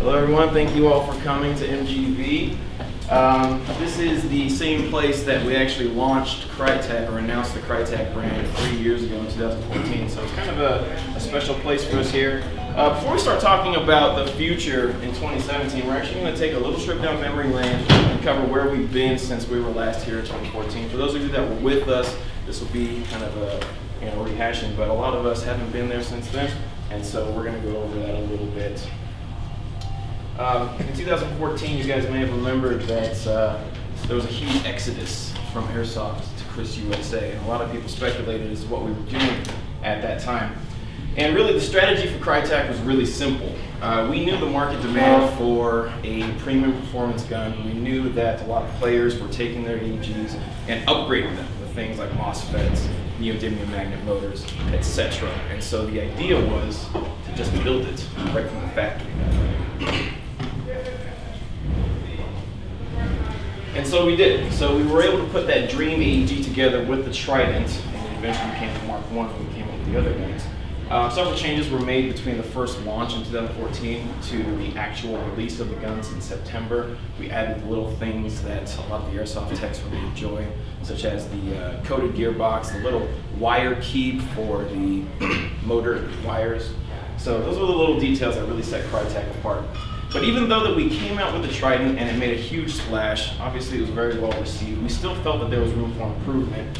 Hello everyone, thank you all for coming to MGV. This is the same place that we actually launched Crytek, or announced the Crytek brand 3 years ago in 2014, so it's kind of a special place for us here. Before we start talking about the future in 2017, we're actually going to take a little trip down memory lane and cover where we've been since we were last here in 2014. For those of you that were with us, this will be kind of a rehashing, but a lot of us haven't been there since then, and so we're going to go over that a little bit. In 2014, you guys may have remembered that there was a huge exodus from Airsoft to KRISS USA, and a lot of people speculated as to what we were doing at that time. And really, the strategy for Crytek was really simple. We knew the market demand for a premium performance gun. We knew that a lot of players were taking their AEGs and upgrading them with things like MOSFETs, neodymium magnet motors, etc. And so the idea was to just build it right from the factory. And so we did. So we were able to put that dream AEG together with the Trident, and it eventually became the Mark I when we came up with the other guns. Several changes were made between the first launch in 2014 to the actual release of the guns in September. We added little things that a lot of the Airsoft techs really enjoy, such as the coated gearbox, the little wire keep for the motor wires. So those were the little details that really set Crytek apart. But even though that we came out with the Trident and it made a huge splash, obviously it was very well received, we still felt that there was room for improvement.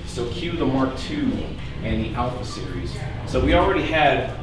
So cue the Mark II and the Alpha series. So we already had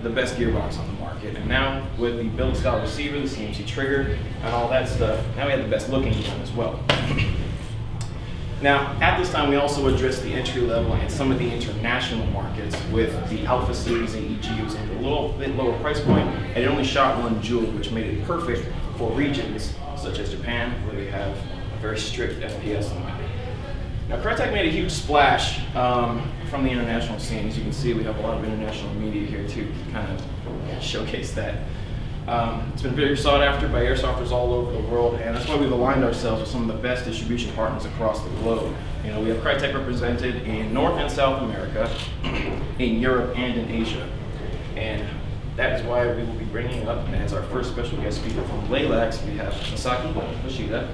the best gearbox on the market, and now with the build style receiver, the CMC trigger, and all that stuff, now we have the best looking one as well. Now, at this time, we also addressed the entry level and some of the international markets with the Alpha series AEG. It was a little bit lower price point, and it only shot one joule, which made it perfect for regions such as Japan, where they have a very strict FPS limit. Now, Crytek made a huge splash from the international scene. As you can see, we have a lot of international media here to kind of showcase that. It's been very sought after by airsofters all over the world, and that's why we've aligned ourselves with some of the best distribution partners across the globe. You know, we have Crytek represented in North and South America, in Europe, and in Asia. And that is why we will be bringing up as our first special guest speaker from Laylax, we have Masaki Yoshida.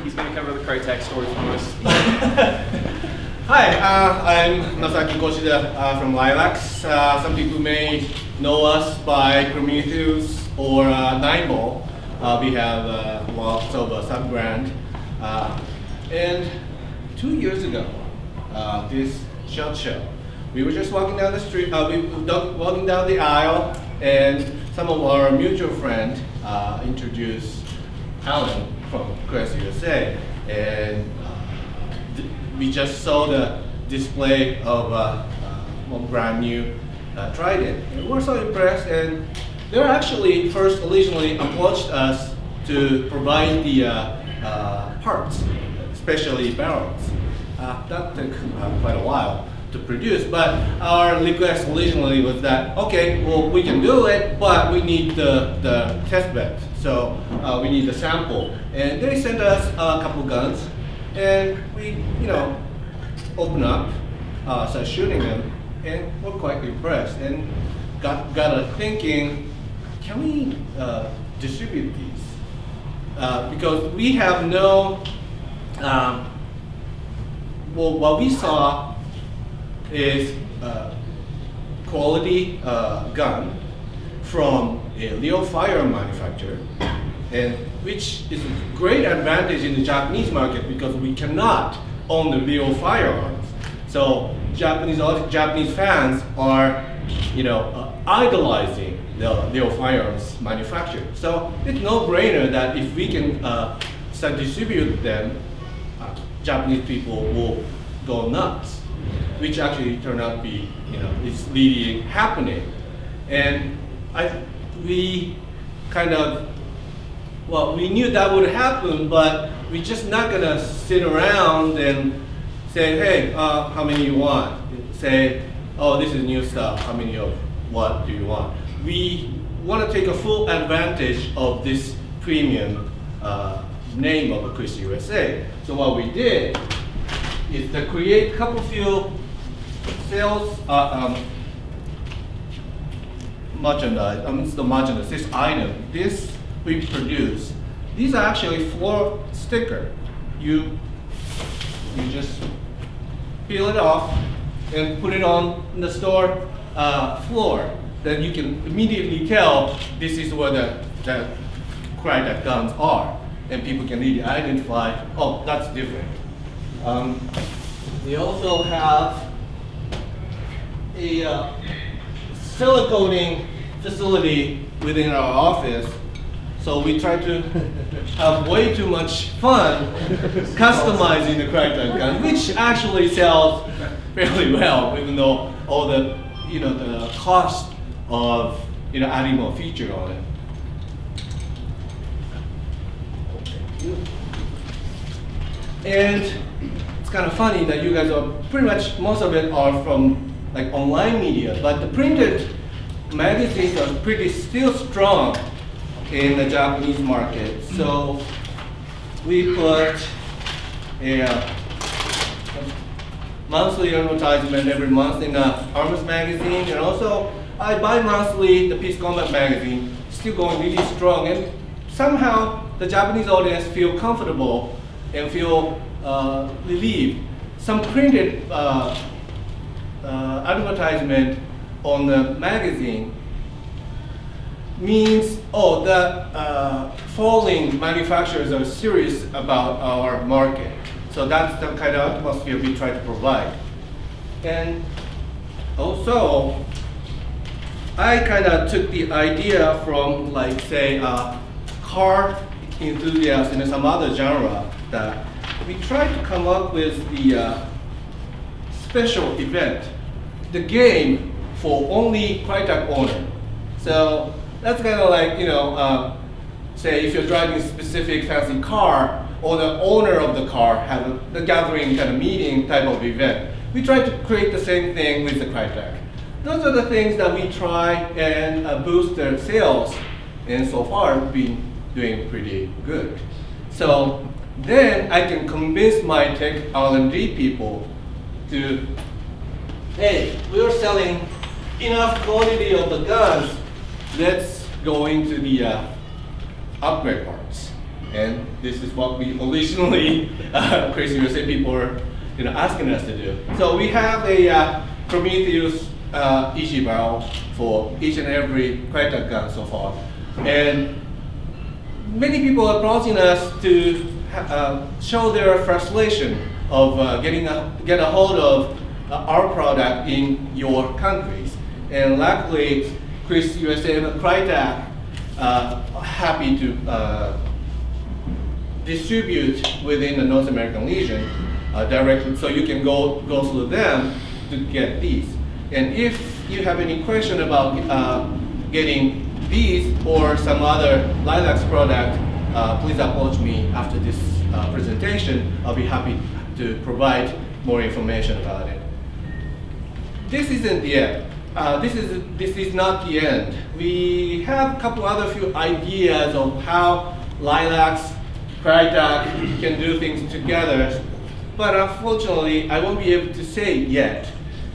He's going to cover the Crytek story for us. Hi, I'm Masaki Yoshida from Laylax. Some people may know us by Prometheus or Nine Ball. We have lots of sub-brand. And 2 years ago, this SHOT Show, we were just walking down the street, walking down the aisle, and some of our mutual friends introduced Alan from KRISS USA. And we just saw the display of one brand new Trident. And we're so impressed, and they were actually originally approached us to provide the parts, especially barrels. That took quite a while to produce, but our request originally was that, okay, well, we can do it, but we need the test bed. So we need the sample. And they sent us a couple guns, and we, opened up, started shooting them, and we're quite impressed. And got us thinking, can we distribute these? Because we have no, well, what we saw is quality gun from a real firearm manufacturer, and which is a great advantage in the Japanese market because we cannot own the real firearms. So Japanese fans are, idolizing the real firearms manufacturer. So it's no-brainer that if we can start distribute them, Japanese people will go nuts, which actually turned out to be, is really happening. And we kind of, well, we knew that would happen, but we're just not gonna sit around and say, hey, how many you want? Say, oh, this is new stuff, how many of what do you want? We want to take a full advantage of this premium name of KRISS USA. So what we did, is to create couple few sales merchandise. It's the merchandise. This item, this we produce. These are actually floor sticker. You just peel it off and put it on the store floor. Then you can immediately tell this is where the Crytek guns are, and people can really identify. Oh, that's different. We also have a siliconing facility within our office. So we try to have way too much fun customizing the Crytek gun, which actually sells fairly well, even though all the the cost of adding more feature on it. And it's kind of funny that you guys are pretty much, most of it are from like online media, but the printed magazines are pretty still strong in the Japanese market. So we put a monthly advertisement every month in the Arms magazine, and also I buy monthly the Peace Combat magazine, still going really strong, and somehow the Japanese audience feel comfortable and feel relieved. Some printed advertisement on the magazine means, oh, the foreign manufacturers are serious about our market. So that's the kind of atmosphere we try to provide. And also, I kind of took the idea from, like, say, car enthusiasts and some other genre, that we tried to come up with the special event, the game for only Crytek owner. So that's kind of like, say if you're driving a specific fancy car, or the owner of the car have the gathering kind of meeting type of event. We try to create the same thing with the Crytek. Those are the things that we try and boost their sales, and so far been doing pretty good. So then I can convince my tech R&D people to, hey, we're selling enough quantity of the guns, let's go into the upgrade parts. And this is what we originally, KRYSS USA people were asking us to do. So we have a Prometheus EG barrel for each and every Crytek gun so far. And many people are approaching us to show their frustration of get a hold of our product in your countries. And luckily, KRYSS USA and Crytek happy to distribute within the North American region directly, so you can go through them to get these. And if you have any question about getting these or some other Laylax product, please approach me after this presentation. I'll be happy to provide more information about it. This isn't the end. This is not the end. We have a couple other few ideas of how Laylax, Crytek can do things together, but unfortunately, I won't be able to say yet.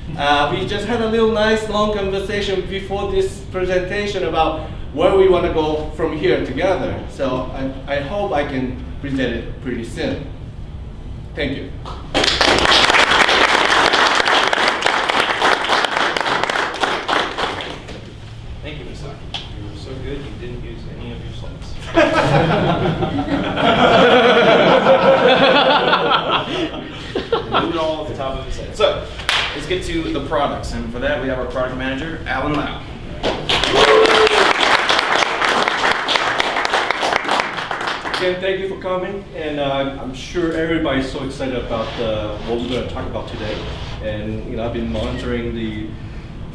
We just had a little nice long conversation before this presentation about where we want to go from here together. So I hope I can present it pretty soon. Thank you. Thank you, Misaki. You were so good, you didn't use any of your slides. Moved it all off the top of his head. So, let's get to the products. And for that, we have our product manager, Alan Lau. Again, thank you for coming. And I'm sure everybody's so excited about what we're going to talk about today. And I've been monitoring the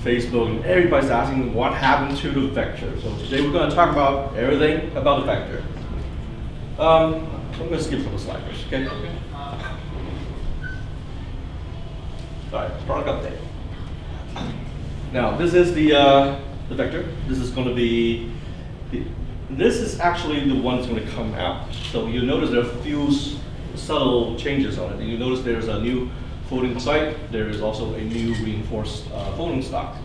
Facebook, and everybody's asking what happened to the vector. So today we're going to talk about everything about the vector. I'm going to skip a couple slides, okay? All right, product update. Now, this is the vector. This is going to be, this is actually the one that's going to come out. So you'll notice there are a few subtle changes on it. And you notice there's a new folding sight, there is also a new reinforced folding stock.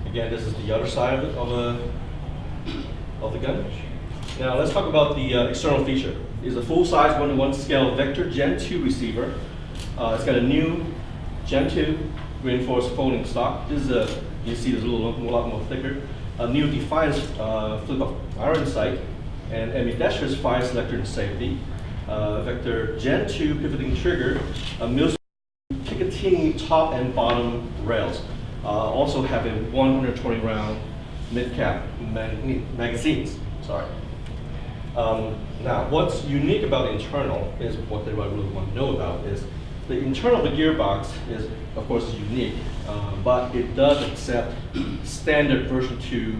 Again, this is the other side of the gun. Now let's talk about the external feature. It's a full-size 1:1 scale Vector Gen 2 receiver. It's got a new Gen 2 reinforced folding stock. This is you see it's a lot more thicker. A new Defiance flip-up iron sight, and ambidextrous fire selector and safety. Vector Gen 2 pivoting trigger, a Picatinny top and bottom rails. Also have a 120 round mid-cap magazines. Sorry. Now, what's unique about internal is what they really want to know about is the internal of the gearbox is, of course, unique, but it does accept standard version 2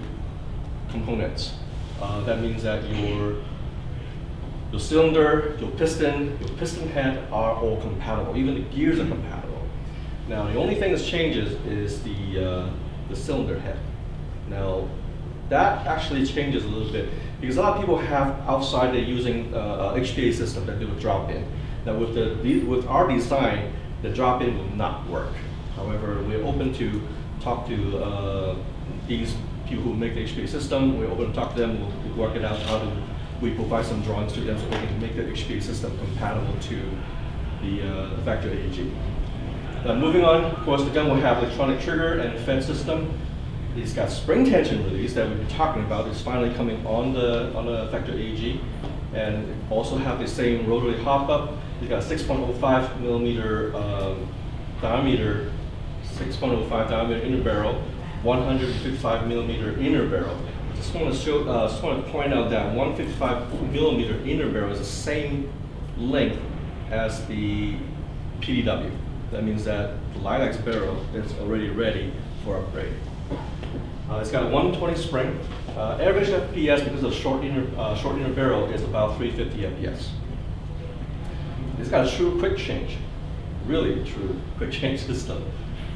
components. That means that your cylinder, your piston head are all compatible. Even the gears are compatible. Now, the only thing that changes is the cylinder head. Now, that actually changes a little bit because a lot of people have outside they're using HPA system that do a drop-in. Now, with our design, the drop-in will not work. However, we're open to talk to these people who make the HPA system. We're open to talk to them. We'll work it out. How do we provide some drawings to them so they can make the HPA system compatible to the factory AEG. Now, moving on, of course, the gun will have electronic trigger and fed system. It's got spring tension release that we've been talking about. It's finally coming on the factory AEG, and it also have the same rotary hop-up. It's got a 6.05 millimeter diameter, 6.05 diameter inner barrel, 155 millimeter inner barrel. Just want to point out that 155 millimeter inner barrel is the same length as the PDW. That means that the Laylax barrel is already ready for upgrade. It's got a 120 spring. Average FPS because of the short inner barrel is about 350 FPS. It's got a true quick change, really true quick change system.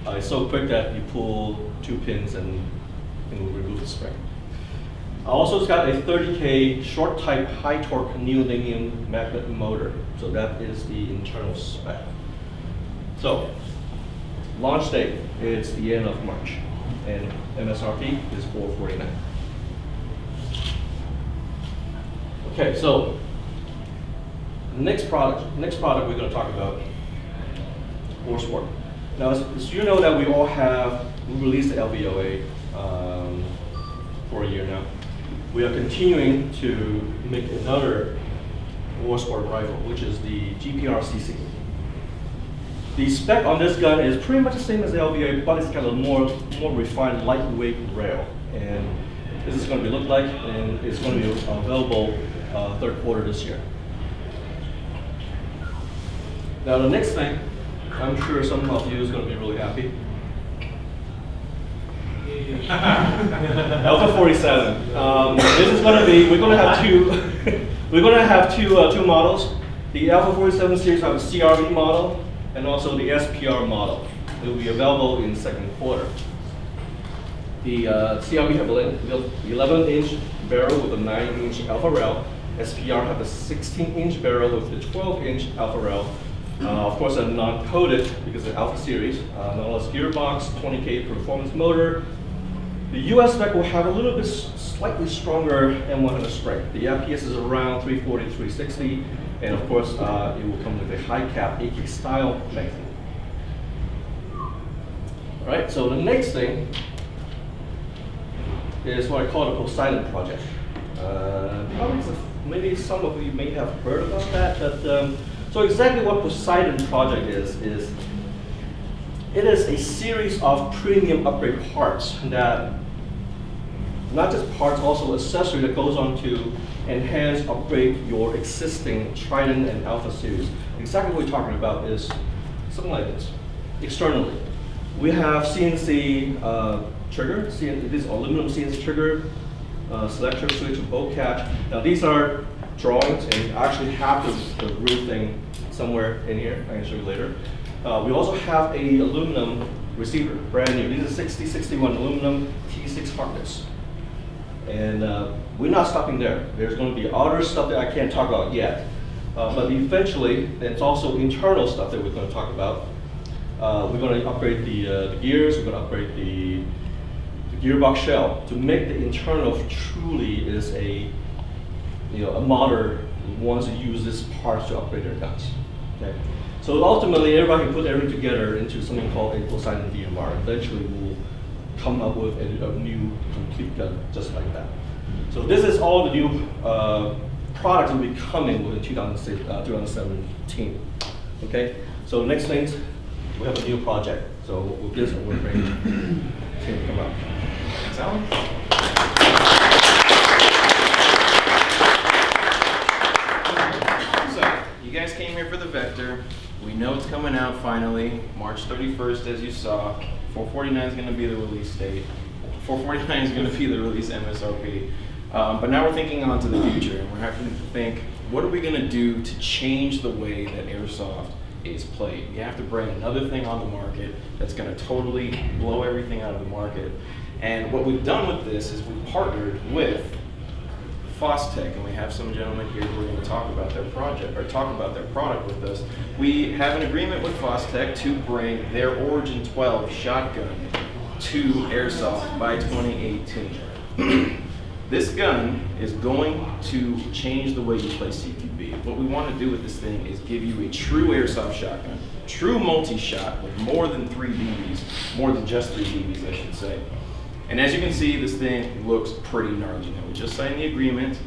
It's so quick that you pull 2 pins and remove the spring. Also, it's got a 30K short type high torque neodymium magnet motor. So that is the internal spec. So, launch date is the end of March, and MSRP is $449. Okay, so next product we're going to talk about Warsport. Now, as you know that we released the LVOA for a year now. We are continuing to make another Warsport rifle, which is the GPR-CC. The spec on this gun is pretty much the same as the LVA, but it's got a more refined, lightweight rail. And this is going to look like, and it's going to be available third quarter this year. Now the next thing, I'm sure some of you is going to be really happy. Alpha 47. This is going to be. We're going to have two. We're going to have two models. The Alpha 47 series have a CRV model and also the SPR model. It will be available in second quarter. The CRV have an 11-inch barrel with a 9-inch alpha rail. SPR have a 16-inch barrel with a 12-inch alpha rail. Of course, a non-coated because of the Alpha series. Nonetheless, gearbox, 20K performance motor. The US spec will have a little bit slightly stronger M100 spring. The FPS is around 340 to 360, and of course, it will come with a high cap AK style magazine. All right, so the next thing is what I call the Poseidon project. Maybe some of you may have heard about that, but so exactly what Poseidon project is it is a series of premium upgrade parts that, not just parts, also accessory that goes on to enhance, upgrade your existing Trident and Alpha series. Exactly what we're talking about is something like this. Externally, we have CNC trigger, this is aluminum CNC trigger, selector switch, bolt catch. Now these are drawings, and I actually have the real thing somewhere in here. I can show you later. We also have a aluminum receiver, brand new. These are 6061 aluminum T6 hardness. And we're not stopping there. There's going to be other stuff that I can't talk about yet. But eventually, it's also internal stuff that we're going to talk about. We're going to upgrade the gears. We're going to upgrade the gearbox shell to make the internal truly is a modder wants to use this part to upgrade their guns. Okay, so ultimately everybody can put everything together into something called a Poseidon DMR. Eventually, we'll come up with a new complete gun just like that. So this is all the new products that will be coming within 2017. Okay, so next thing, we have a new project. So with this, we're bringing Tim to come up. Thanks, Alan. So, you guys came here for the Vector. We know it's coming out finally, March 31st, as you saw. 449 is going to be the release date. 449 is going to be the release MSRP. But now we're thinking on to the future, and we're having to think, what are we going to do to change the way that Airsoft is played? You have to bring another thing on the market that's going to totally blow everything out of the market. And what we've done with this is we've partnered with FosTech, and we have some gentlemen here who are going to talk about their project, or talk about their product with us. We have an agreement with FosTech to bring their Origin 12 shotgun to Airsoft by 2018. This gun is going to change the way you play CQB. What we want to do with this thing is give you a true Airsoft shotgun, true multi-shot with more than 3 DBs, more than just 3 DBs, I should say. And as you can see, this thing looks pretty gnarly. Now, we just signed the agreement,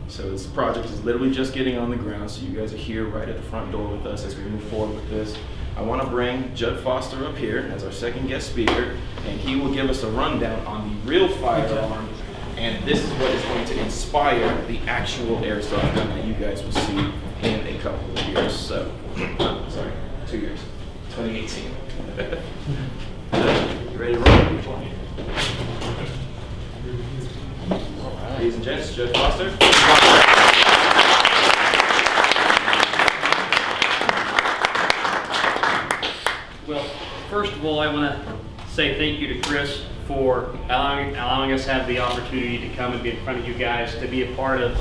so this project is literally just getting on the ground, so you guys are here right at the front door with us as we move forward with this. I want to bring Judd Foster up here as our second guest speaker, and he will give us a rundown on the real firearm, and this is what is going to inspire the actual Airsoft gun that you guys will see in a couple of years. So, sorry, 2 years, 2018. You ready to roll? Ladies and gents, Judd Foster. Well, first of all, I want to say thank you to Chris for allowing us to have the opportunity to come and be in front of you guys. To be a part of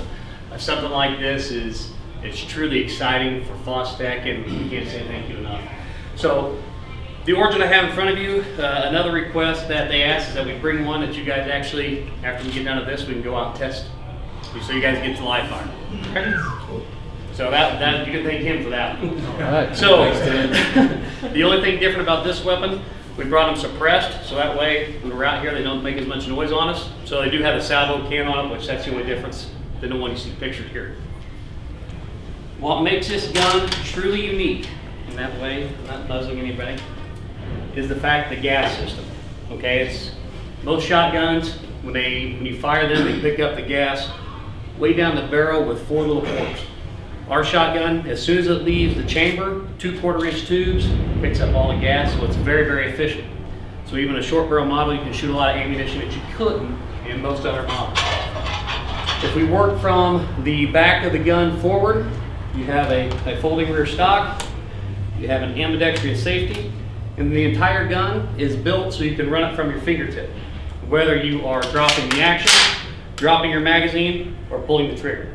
something like this it's truly exciting for FosTech, and we can't say thank you enough. So, the Origin I have in front of you, another request that they asked is that we bring one that you guys actually, after we get done with this, we can go out and test, so you guys get to live fire. Okay? So that you can thank him for that. All right. So the only thing different about this weapon, we brought them suppressed, so that way when we're out here they don't make as much noise on us. So they do have a salvo can on it, which that's the only difference than the one you see pictured here. What makes this gun truly unique, in that way, I'm not buzzing anybody, is the fact the gas system. Okay, it's most shotguns, when you fire them, they pick up the gas way down the barrel with 4 little ports. Our shotgun, as soon as it leaves the chamber, 2 1/4-inch tubes, picks up all the gas, so it's very, very efficient. So even a short barrel model, you can shoot a lot of ammunition that you couldn't in most other models. If we work from the back of the gun forward, you have a folding rear stock, you have an ambidextrous safety, and the entire gun is built so you can run it from your fingertip, whether you are dropping the action, dropping your magazine, or pulling the trigger.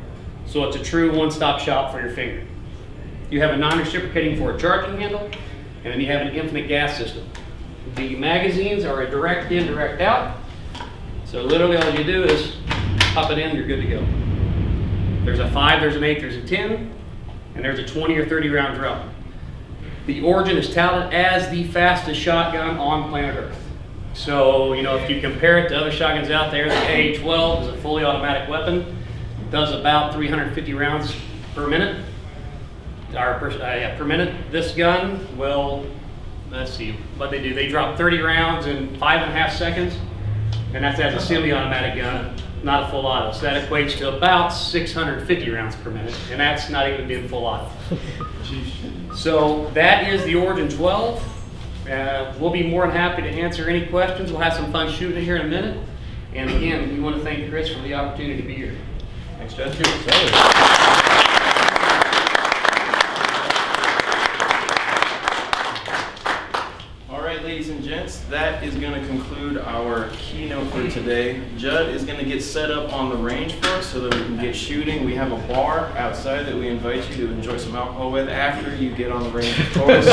So it's a true one-stop shop for your finger. You have a non-reciprocating for a charging handle, and then you have an infinite gas system. The magazines are a direct in, direct out. So literally all you do is pop it in, you're good to go. There's a 5, there's an 8, there's a 10, and there's a 20 or 30 round drum. The Origin is touted as the fastest shotgun on planet Earth. So, if you compare it to other shotguns out there, the AA-12 is a fully automatic weapon. Does about 350 rounds per minute. Per minute. This gun will, let's see what they do. They drop 30 rounds in 5.5 seconds, and that's as a semi-automatic gun, not a full auto. So that equates to about 650 rounds per minute, and that's not even being full auto. So that is the Origin 12. We'll be more than happy to answer any questions. We'll have some fun shooting it here in a minute. And again, we want to thank Chris for the opportunity to be here. Thanks, Judd. All right, right, ladies and gents, that is going to conclude our keynote for today. Judd is going to get set up on the range for us so that we can get shooting. We have a bar outside that we invite you to enjoy some alcohol with after you get on the range, of course.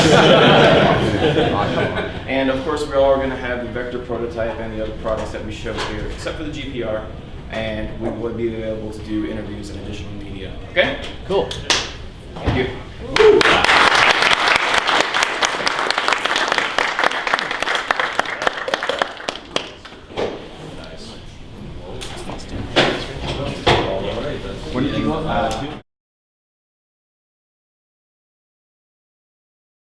And of course, we are going to have the Vector prototype and the other products that we show here, except for the GPR, and we will be available to do interviews and additional media. Okay? Cool. Thank you. When did you go?